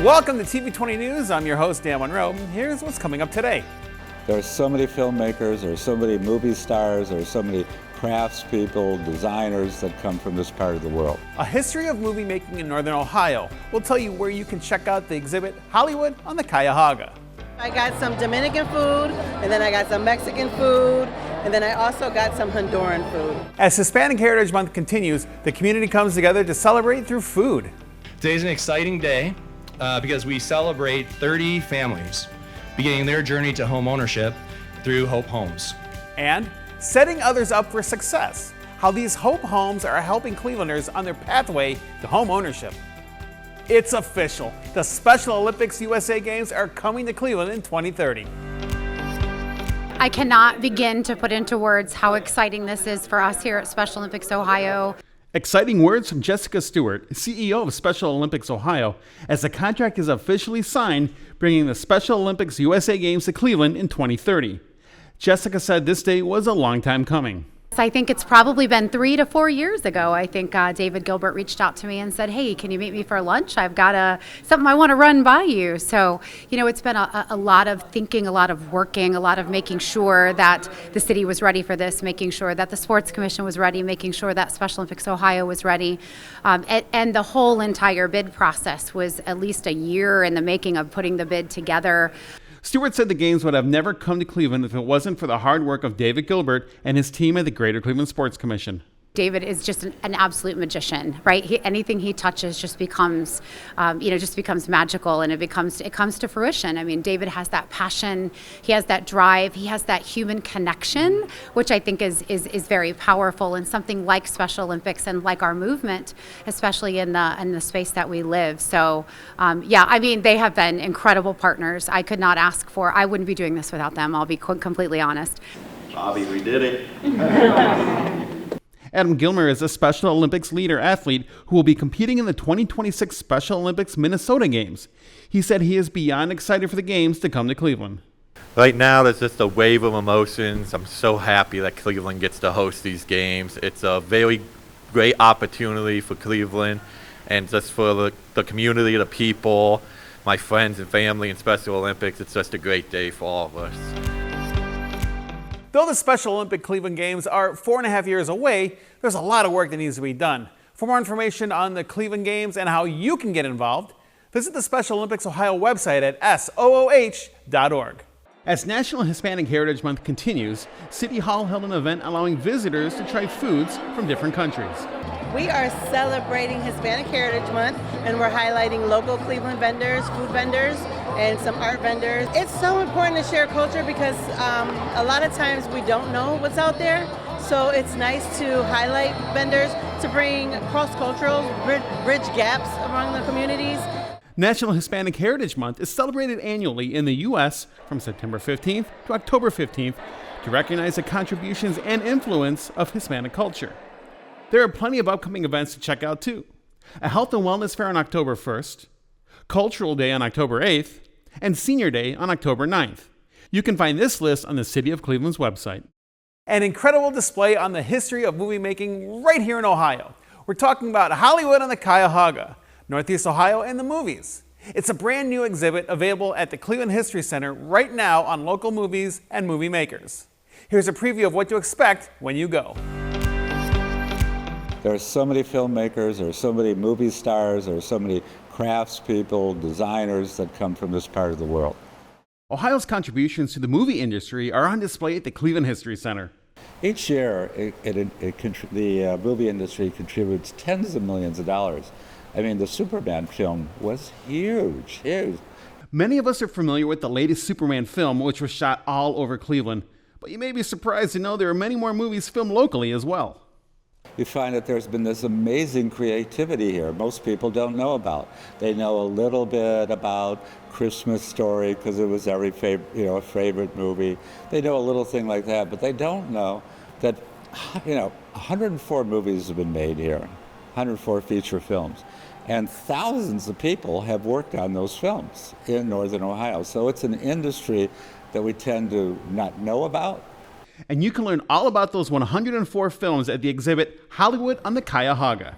Welcome to TV20 News. I'm your host, Dan Monroe. Here's what's coming up today. There are so many filmmakers, there are so many movie stars, there are so many craftspeople, designers that come from this part of the world. A history of movie making in Northern Ohio. We'll tell you where you can check out the exhibit Hollywood on the Cuyahoga. I got some Dominican food, and then I got some Mexican food, and then I also got some Honduran food. As Hispanic Heritage Month continues, the community comes together to celebrate through food. Today's an exciting day because we celebrate 30 families beginning their journey to home ownership through Hope Homes. And setting others up for success. How these Hope Homes are helping Clevelanders on their pathway to home ownership. It's official. The Special Olympics USA Games are coming to Cleveland in 2030. I cannot begin to put into words how exciting this is for us here at Special Olympics Ohio. Exciting words from Jessica Stewart, CEO of Special Olympics Ohio, as the contract is officially signed, bringing the Special Olympics USA Games to Cleveland in 2030. Jessica said this day was a long time coming. I think it's probably been 3 to 4 years ago. I think David Gilbert reached out to me and said, hey, can you meet me for lunch? I've got something I want to run by you. So, it's been a lot of thinking, a lot of working, a lot of making sure that the city was ready for this, making sure that the Sports Commission was ready, making sure that Special Olympics Ohio was ready. And the whole entire bid process was at least a year in the making of putting the bid together. Stewart said the games would have never come to Cleveland if it wasn't for the hard work of David Gilbert and his team at the Greater Cleveland Sports Commission. David is just an absolute magician, right? Anything he touches just becomes, magical, and it comes to fruition. I mean, David has that passion, he has that drive, he has that human connection, which I think is very powerful, and something like Special Olympics and like our movement, especially in the space that we live. So, they have been incredible partners. I could not ask for. I wouldn't be doing this without them. I'll be completely honest. Bobby, we did it. Adam Gilmer is a Special Olympics leader athlete who will be competing in the 2026 Special Olympics Minnesota Games. He said he is beyond excited for the games to come to Cleveland. Right now, there's just a wave of emotions. I'm so happy that Cleveland gets to host these games. It's a very great opportunity for Cleveland and just for the community, the people, my friends and family in Special Olympics. It's just a great day for all of us. Though the Special Olympic Cleveland Games are 4.5 years away, there's a lot of work that needs to be done. For more information on the Cleveland Games and how you can get involved, visit the Special Olympics Ohio website at SOOH.org. As National Hispanic Heritage Month continues, City Hall held an event allowing visitors to try foods from different countries. We are celebrating Hispanic Heritage Month, and we're highlighting local Cleveland vendors, food vendors, and some art vendors. It's so important to share culture because a lot of times we don't know what's out there. So it's nice to highlight vendors to bring cross-cultural, bridge gaps among the communities. National Hispanic Heritage Month is celebrated annually in the U.S. from September 15th to October 15th to recognize the contributions and influence of Hispanic culture. There are plenty of upcoming events to check out too. A health and wellness fair on October 1st, Cultural Day on October 8th, and Senior Day on October 9th. You can find this list on the City of Cleveland's website. An incredible display on the history of movie making right here in Ohio. We're talking about Hollywood on the Cuyahoga, Northeast Ohio and the movies. It's a brand new exhibit available at the Cleveland History Center right now on local movies and movie makers. Here's a preview of what to expect when you go. There are so many filmmakers, there are so many movie stars, there are so many craftspeople, designers that come from this part of the world. Ohio's contributions to the movie industry are on display at the Cleveland History Center. Each year, the movie industry contributes tens of millions of dollars. I mean, the Superman film was huge. Many of us are familiar with the latest Superman film, which was shot all over Cleveland. But you may be surprised to know there are many more movies filmed locally as well. You find that there's been this amazing creativity here most people don't know about. They know a little bit about Christmas Story because it was every favorite movie. They know a little thing like that, but they don't know that 104 movies have been made here, 104 feature films, and thousands of people have worked on those films in Northern Ohio. So it's an industry that we tend to not know about. And you can learn all about those 104 films at the exhibit Hollywood on the Cuyahoga.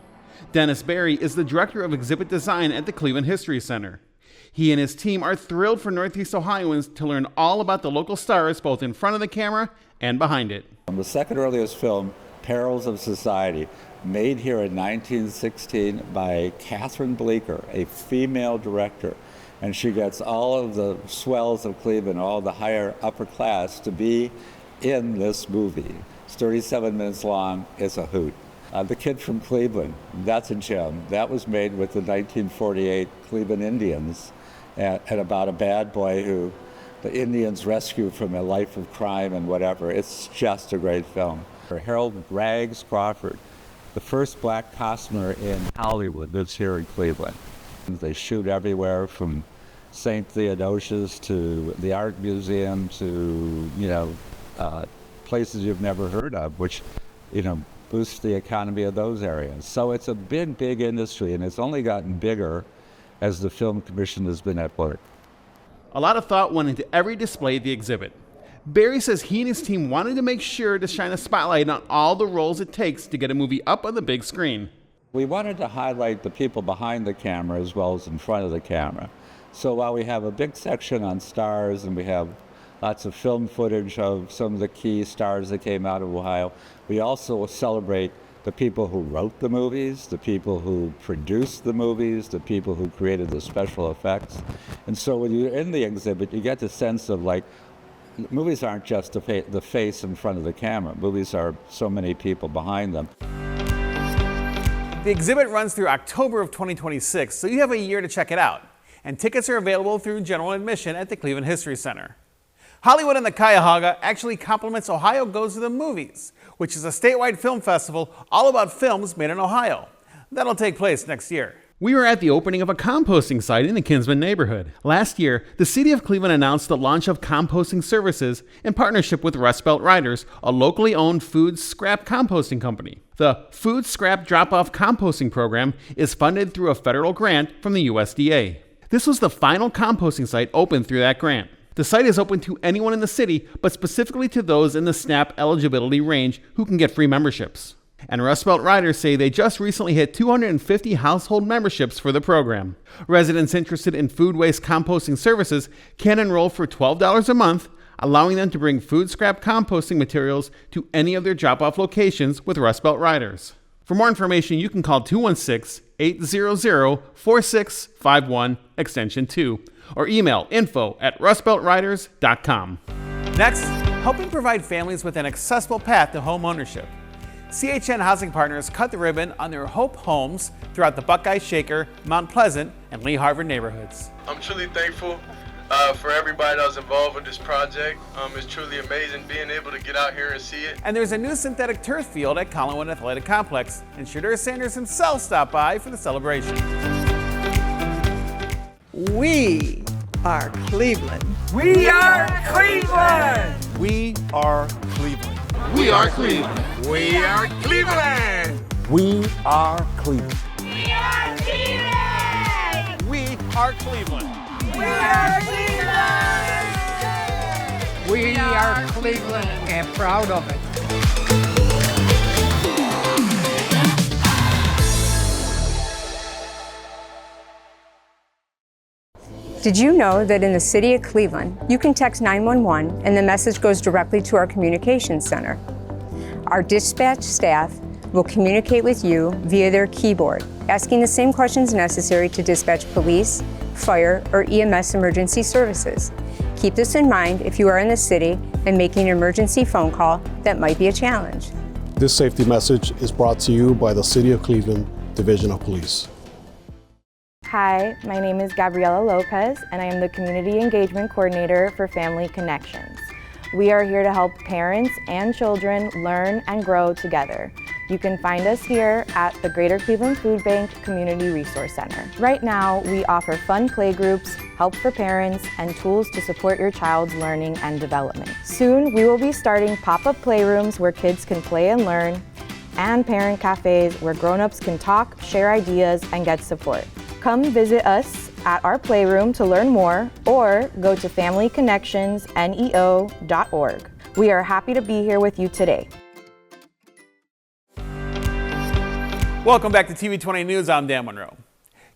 Dennis Berry is the director of exhibit design at the Cleveland History Center. He and his team are thrilled for Northeast Ohioans to learn all about the local stars both in front of the camera and behind it. The second earliest film, Perils of Society, made here in 1916 by Catherine Bleecker, a female director. And she gets all of the swells of Cleveland, all the higher upper class to be in this movie. It's 37 minutes long, it's a hoot. The Kid from Cleveland, that's a gem. That was made with the 1948 Cleveland Indians and about a bad boy who the Indians rescue from a life of crime and whatever. It's just a great film. Harold Rags Crawford, the first black costumer in Hollywood, lives here in Cleveland. They shoot everywhere from St. Theodosius to the Art Museum to, places you've never heard of, which, boosts the economy of those areas. So it's a big, big industry, and it's only gotten bigger as the Film Commission has been at work. A lot of thought went into every display at the exhibit. Barry says he and his team wanted to make sure to shine a spotlight on all the roles it takes to get a movie up on the big screen. We wanted to highlight the people behind the camera as well as in front of the camera. So while we have a big section on stars and we have lots of film footage of some of the key stars that came out of Ohio, we also celebrate the people who wrote the movies, the people who produced the movies, the people who created the special effects. And so when you're in the exhibit, you get the sense of movies aren't just the face in front of the camera. Movies are so many people behind them. The exhibit runs through October of 2026, so you have a year to check it out. And tickets are available through general admission at the Cleveland History Center. Hollywood and the Cuyahoga actually complements Ohio Goes to the Movies, which is a statewide film festival all about films made in Ohio. That'll take place next year. We were at the opening of a composting site in the Kinsman neighborhood. Last year, the city of Cleveland announced the launch of composting services in partnership with Rust Belt Riders, a locally owned food scrap composting company. The Food Scrap Drop-Off Composting Program is funded through a federal grant from the USDA. This was the final composting site open through that grant. The site is open to anyone in the city, but specifically to those in the SNAP eligibility range who can get free memberships. And Rust Belt Riders say they just recently hit 250 household memberships for the program. Residents interested in food waste composting services can enroll for $12 a month, allowing them to bring food scrap composting materials to any of their drop-off locations with Rust Belt Riders. For more information, you can call 216-800-4651, extension 2, or email info@rustbeltriders.com. Next, helping provide families with an accessible path to home ownership. CHN Housing Partners cut the ribbon on their Hope homes throughout the Buckeye Shaker, Mount Pleasant, and Lee Harvard neighborhoods. I'm truly thankful for everybody that was involved with this project. It's truly amazing being able to get out here and see it. And there's a new synthetic turf field at Collinwood Athletic Complex, and Shadur Sanders himself stopped by for the celebration. We are Cleveland. We are Cleveland. We are Cleveland. We are Cleveland. We are Cleveland. We are Cleveland. We are Cleveland. We are Cleveland. We are Cleveland. We are Cleveland and proud of it. Did you know that in the city of Cleveland, you can text 911 and the message goes directly to our communications center? Our dispatch staff will communicate with you via their keyboard, asking the same questions necessary to dispatch police, fire, or EMS emergency services. Keep this in mind if you are in the city and making an emergency phone call that might be a challenge. This safety message is brought to you by the City of Cleveland Division of Police. Hi, my name is Gabriela Lopez, and I am the Community Engagement Coordinator for Family Connections. We are here to help parents and children learn and grow together. You can find us here at the Greater Cleveland Food Bank Community Resource Center. Right now, we offer fun playgroups, help for parents, and tools to support your child's learning and development. Soon, we will be starting pop-up playrooms where kids can play and learn, and parent cafes where grown-ups can talk, share ideas, and get support. Come visit us at our playroom to learn more, or go to familyconnectionsneo.org. We are happy to be here with you today. Welcome back to TV20 News. I'm Dan Monroe.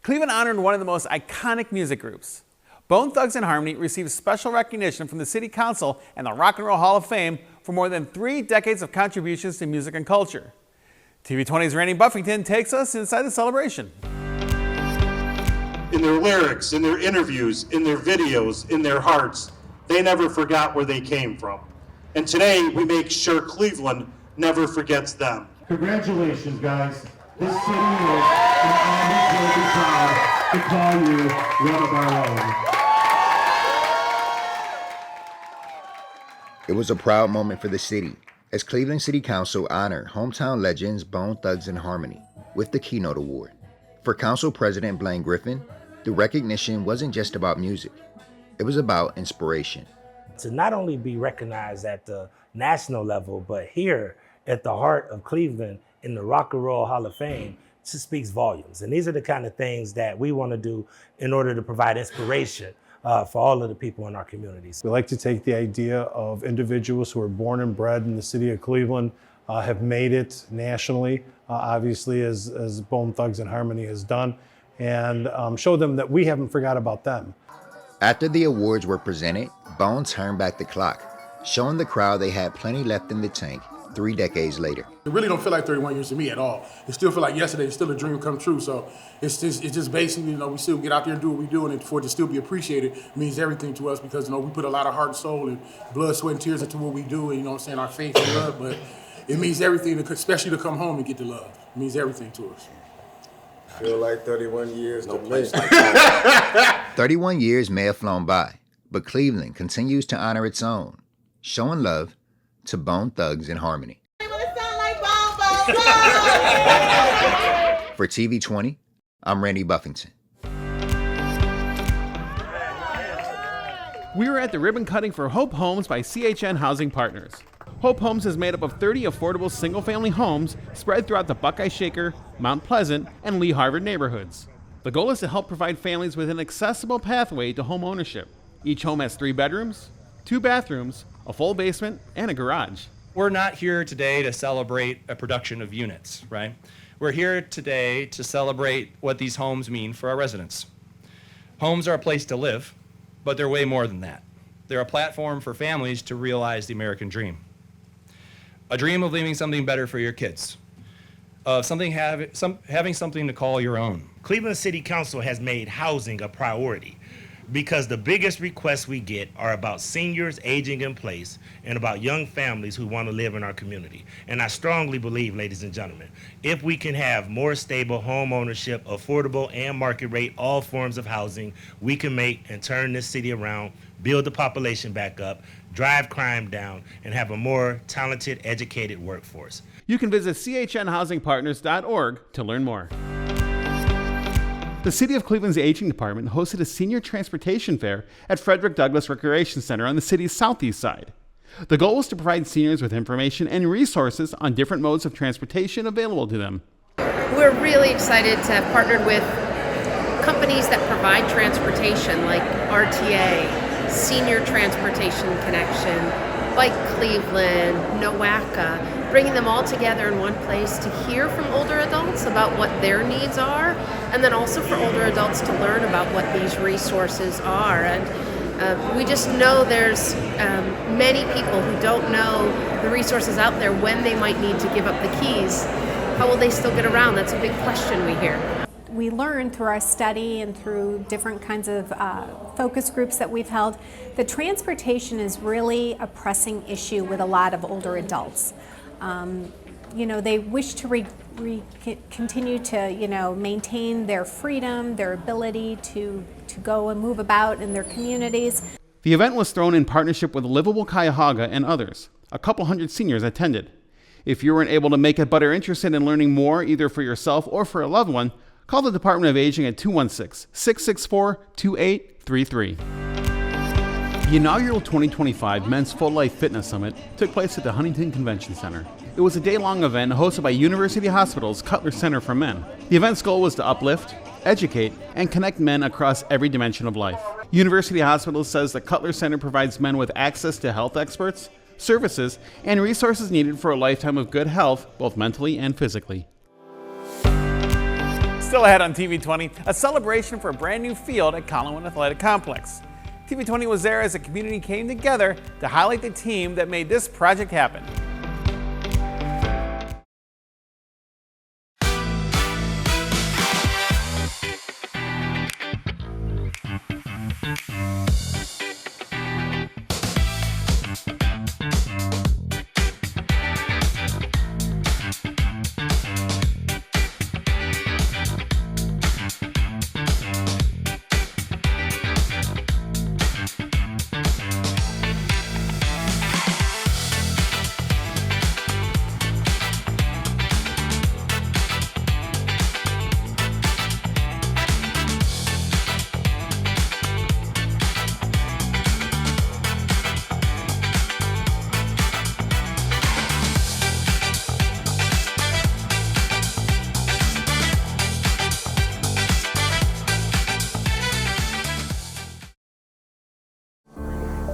Cleveland honored one of the most iconic music groups. Bone Thugs-n-Harmony received special recognition from the City Council and the Rock and Roll Hall of Fame for more than 3 decades of contributions to music and culture. TV20's Randy Buffington takes us inside the celebration. In their lyrics, in their interviews, in their videos, in their hearts, they never forgot where they came from. And today, we make sure Cleveland never forgets them. Congratulations, guys. This city is will be proud to call you one of our own. It was a proud moment for the city as Cleveland City Council honored hometown legends Bone Thugs-n-Harmony with the Keynote Award. For Council President Blaine Griffin, the recognition wasn't just about music. It was about inspiration. To not only be recognized at the national level, but here at the heart of Cleveland in the Rock and Roll Hall of Fame, just speaks volumes. And these are the kind of things that we want to do in order to provide inspiration for all of the people in our communities. We like to take the idea of individuals who are born and bred in the city of Cleveland, have made it nationally, obviously as Bone Thugs-n-Harmony has done, and show them that we haven't forgot about them. After the awards were presented, Bone turned back the clock, showing the crowd they had plenty left in the tank 3 decades later. It really don't feel like 31 years to me at all. It still feel like yesterday. It's still a dream come true. So it's just basically, we still get out there and do what we do, and for it to still be appreciated means everything to us because, we put a lot of heart and soul and blood, sweat, and tears into what we do, and, our faith and love, but it means everything, especially to come home and get the love. It means everything to us. Feel like 31 years to me. 31 years may have flown by, but Cleveland continues to honor its own, showing love to Bone Thugs-n-Harmony. For TV20, I'm Randy Buffington. We were at the ribbon cutting for Hope Homes by CHN Housing Partners. Hope Homes is made up of 30 affordable single-family homes spread throughout the Buckeye Shaker, Mount Pleasant, and Lee Harvard neighborhoods. The goal is to help provide families with an accessible pathway to home ownership. Each home has 3 bedrooms, 2 bathrooms, a full basement, and a garage. We're not here today to celebrate a production of units, right? We're here today to celebrate what these homes mean for our residents. Homes are a place to live, but they're way more than that. They're a platform for families to realize the American dream. A dream of leaving something better for your kids, of having something to call your own. Cleveland City Council has made housing a priority because the biggest requests we get are about seniors aging in place and about young families who want to live in our community. And I strongly believe, ladies and gentlemen, if we can have more stable home ownership, affordable and market rate, all forms of housing, we can make and turn this city around, build the population back up, drive crime down, and have a more talented, educated workforce. You can visit chnhousingpartners.org to learn more. The City of Cleveland's Aging Department hosted a senior transportation fair at Frederick Douglass Recreation Center on the city's southeast side. The goal was to provide seniors with information and resources on different modes of transportation available to them. We're really excited to have partnered with companies that provide transportation like RTA, Senior Transportation Connection, Bike Cleveland, NOACA, bringing them all together in one place to hear from older adults about what their needs are, and then also for older adults to learn about what these resources are. And we just know there's many people who don't know the resources out there when they might need to give up the keys. How will they still get around? That's a big question we hear. We learned through our study and through different kinds of focus groups that we've held that transportation is really a pressing issue with a lot of older adults. They wish to continue to, maintain their freedom, their ability to go and move about in their communities. The event was thrown in partnership with Livable Cuyahoga and others. A couple hundred seniors attended. If you weren't able to make it but are interested in learning more, either for yourself or for a loved one, call the Department of Aging at 216-664-2833. The inaugural 2025 Men's Full Life Fitness Summit took place at the Huntington Convention Center. It was a day-long event hosted by University Hospital's Cutler Center for Men. The event's goal was to uplift, educate, and connect men across every dimension of life. University Hospital says the Cutler Center provides men with access to health experts, services, and resources needed for a lifetime of good health, both mentally and physically. Still ahead on TV20, a celebration for a brand new field at Collinwood Athletic Complex. TV20 was there as the community came together to highlight the team that made this project happen.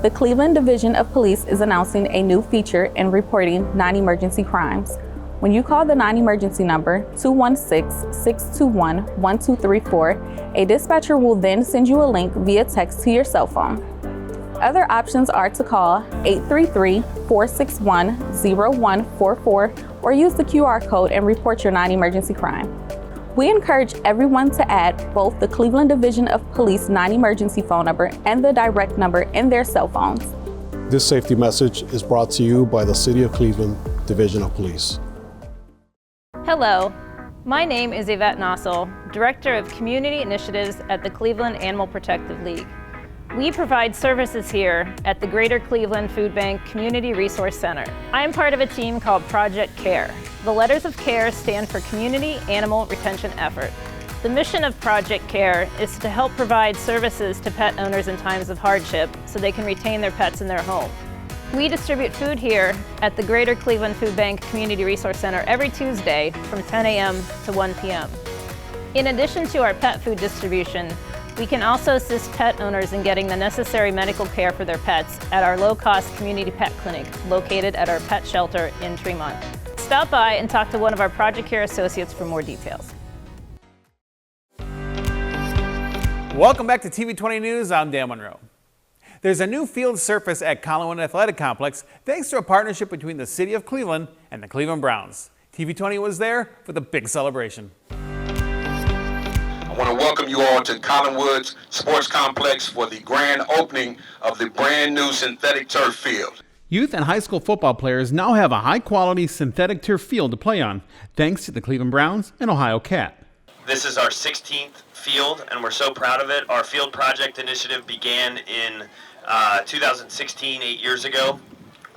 The Cleveland Division of Police is announcing a new feature in reporting non-emergency crimes. When you call the non-emergency number 216-621-1234, a dispatcher will then send you a link via text to your cell phone. Other options are to call 833-461-0144 or use the QR code and report your non-emergency crime. We encourage everyone to add both the Cleveland Division of Police non-emergency phone number and the direct number in their cell phones. This safety message is brought to you by the City of Cleveland Division of Police. Hello, my name is Yvette Nossel, Director of Community Initiatives at the Cleveland Animal Protective League. We provide services here at the Greater Cleveland Food Bank Community Resource Center. I am part of a team called Project CARE. The letters of CARE stand for Community Animal Retention Effort. The mission of Project CARE is to help provide services to pet owners in times of hardship so they can retain their pets in their home. We distribute food here at the Greater Cleveland Food Bank Community Resource Center every Tuesday from 10 a.m. to 1 p.m. In addition to our pet food distribution, we can also assist pet owners in getting the necessary medical care for their pets at our low-cost community pet clinic located at our pet shelter in Tremont. Stop by and talk to one of our Project Care associates for more details. Welcome back to TV20 News. I'm Dan Monroe. There's a new field surface at Collinwood Athletic Complex thanks to a partnership between the City of Cleveland and the Cleveland Browns. TV20 was there for the big celebration. I want to welcome you all to Collinwood's Sports Complex for the grand opening of the brand new synthetic turf field. Youth and high school football players now have a high-quality synthetic turf field to play on, thanks to the Cleveland Browns and Ohio Cat. This is our 16th field, and we're so proud of it. Our field project initiative began in 2016, 8 years ago,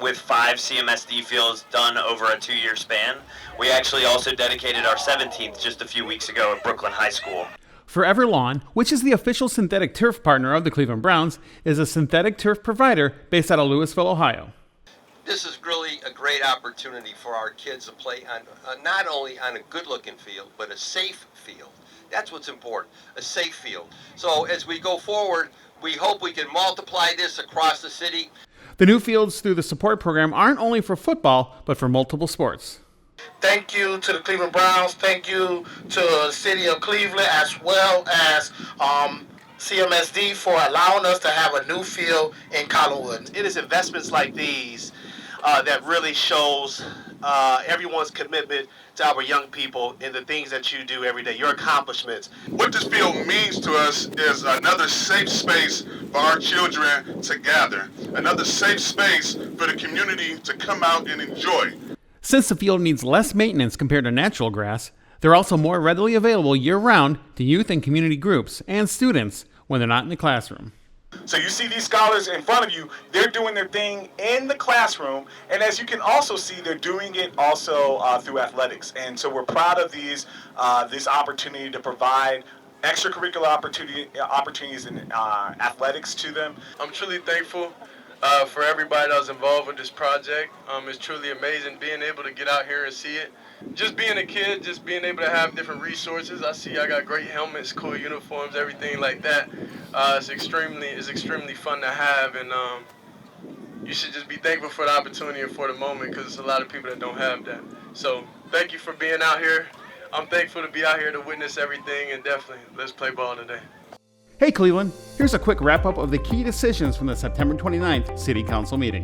with 5 CMSD fields done over a 2-year span. We actually also dedicated our 17th just a few weeks ago at Brooklyn High School. Forever Lawn, which is the official synthetic turf partner of the Cleveland Browns, is a synthetic turf provider based out of Louisville, Ohio. This is really a great opportunity for our kids to play on not only on a good-looking field, but a safe field. That's what's important, a safe field. So as we go forward, we hope we can multiply this across the city. The new fields through the support program aren't only for football, but for multiple sports. Thank you to the Cleveland Browns. Thank you to the City of Cleveland, as well as CMSD, for allowing us to have a new field in Collinwood. It is investments like these that really shows everyone's commitment to our young people in the things that you do every day, your accomplishments. What this field means to us is another safe space for our children to gather, another safe space for the community to come out and enjoy. Since the field needs less maintenance compared to natural grass, they're also more readily available year-round to youth and community groups and students when they're not in the classroom. So you see these scholars in front of you, they're doing their thing in the classroom, and as you can also see, they're doing it also through athletics. And so we're proud of this opportunity to provide extracurricular opportunities in athletics to them. I'm truly thankful for everybody that was involved with this project. It's truly amazing being able to get out here and see it. Just being a kid, just being able to have different resources. I see I got great helmets, cool uniforms, everything like that. It's extremely fun to have, and you should just be thankful for the opportunity and for the moment, because there's a lot of people that don't have that. So thank you for being out here. I'm thankful to be out here to witness everything, and definitely let's play ball today. Hey Cleveland, here's a quick wrap-up of the key decisions from the September 29th City Council meeting.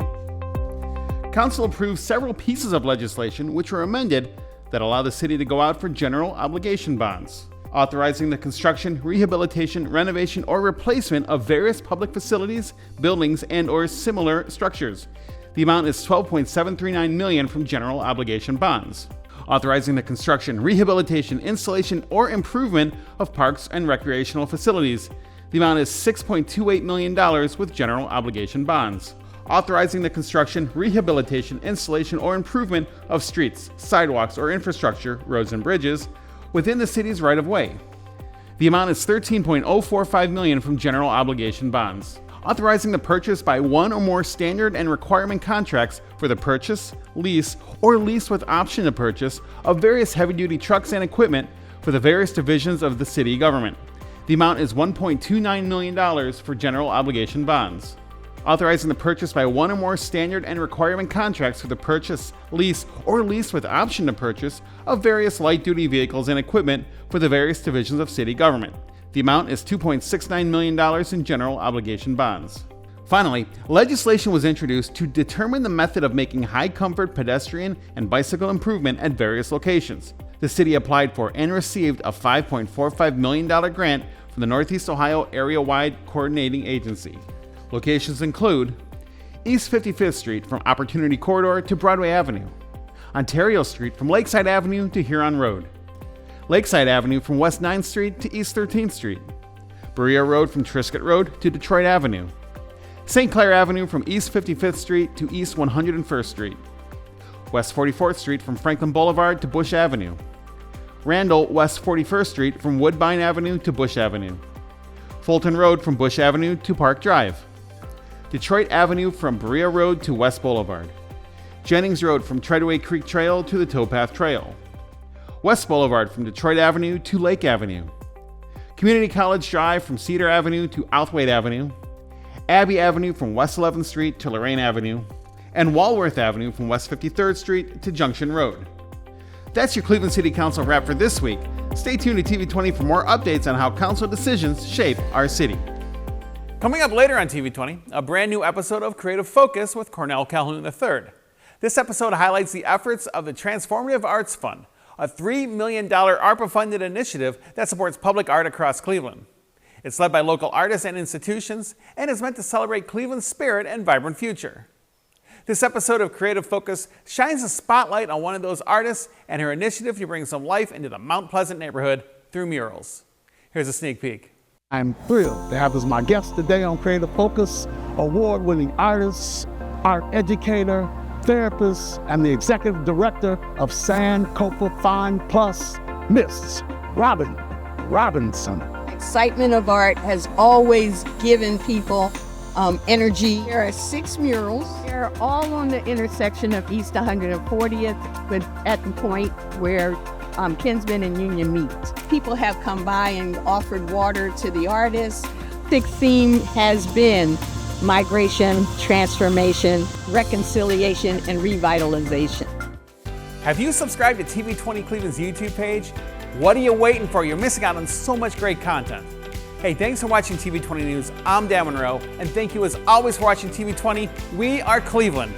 Council approved several pieces of legislation which were amended that allow the city to go out for general obligation bonds, authorizing the construction, rehabilitation, renovation, or replacement of various public facilities, buildings, and/or similar structures. The amount is $12.739 million from general obligation bonds. Authorizing the construction, rehabilitation, installation, or improvement of parks and recreational facilities. The amount is $6.28 million with general obligation bonds. Authorizing the construction, rehabilitation, installation, or improvement of streets, sidewalks, or infrastructure, roads and bridges, within the city's right-of-way. The amount is $13.045 million from general obligation bonds. Authorizing the purchase by one or more standard and requirement contracts for the purchase, lease, or lease with option to purchase of various heavy-duty trucks and equipment for the various divisions of the city government. The amount is $1.29 million for general obligation bonds. Authorizing the purchase by one or more standard and requirement contracts for the purchase, lease, or lease with option to purchase of various light-duty vehicles and equipment for the various divisions of city government. The amount is $2.69 million in general obligation bonds. Finally, legislation was introduced to determine the method of making high-comfort pedestrian and bicycle improvement at various locations. The city applied for and received a $5.45 million grant from the Northeast Ohio Area-Wide Coordinating Agency. Locations include East 55th Street from Opportunity Corridor to Broadway Avenue, Ontario Street from Lakeside Avenue to Huron Road, Lakeside Avenue from West 9th Street to East 13th Street, Berea Road from Triscuit Road to Detroit Avenue, St. Clair Avenue from East 55th Street to East 101st Street, West 44th Street from Franklin Boulevard to Bush Avenue, Randall West 41st Street from Woodbine Avenue to Bush Avenue, Fulton Road from Bush Avenue to Park Drive, Detroit Avenue from Berea Road to West Boulevard, Jennings Road from Treadway Creek Trail to the Towpath Trail, West Boulevard from Detroit Avenue to Lake Avenue, Community College Drive from Cedar Avenue to Outhwaite Avenue, Abbey Avenue from West 11th Street to Lorraine Avenue, and Walworth Avenue from West 53rd Street to Junction Road. That's your Cleveland City Council wrap for this week. Stay tuned to TV20 for more updates on how council decisions shape our city. Coming up later on TV20, a brand new episode of Creative Focus with Cornell Calhoun III. This episode highlights the efforts of the Transformative Arts Fund, a $3 million ARPA-funded initiative that supports public art across Cleveland. It's led by local artists and institutions and is meant to celebrate Cleveland's spirit and vibrant future. This episode of Creative Focus shines a spotlight on one of those artists and her initiative to bring some life into the Mount Pleasant neighborhood through murals. Here's a sneak peek. I'm thrilled to have as my guest today on Creative Focus, award-winning artist, art educator, therapist, and the executive director of Sankofa Fine Plus, Miss Robin Robinson. Excitement of art has always given people energy. There are 6 murals. They're all on the intersection of East 140th, but at the point where Kinsman and Union meet. People have come by and offered water to the artists. The theme has been migration, transformation, reconciliation, and revitalization. Have you subscribed to TV20 Cleveland's YouTube page? What are you waiting for? You're missing out on so much great content. Hey, thanks for watching TV20 News. I'm Dan Monroe, and thank you as always for watching TV20. We are Cleveland.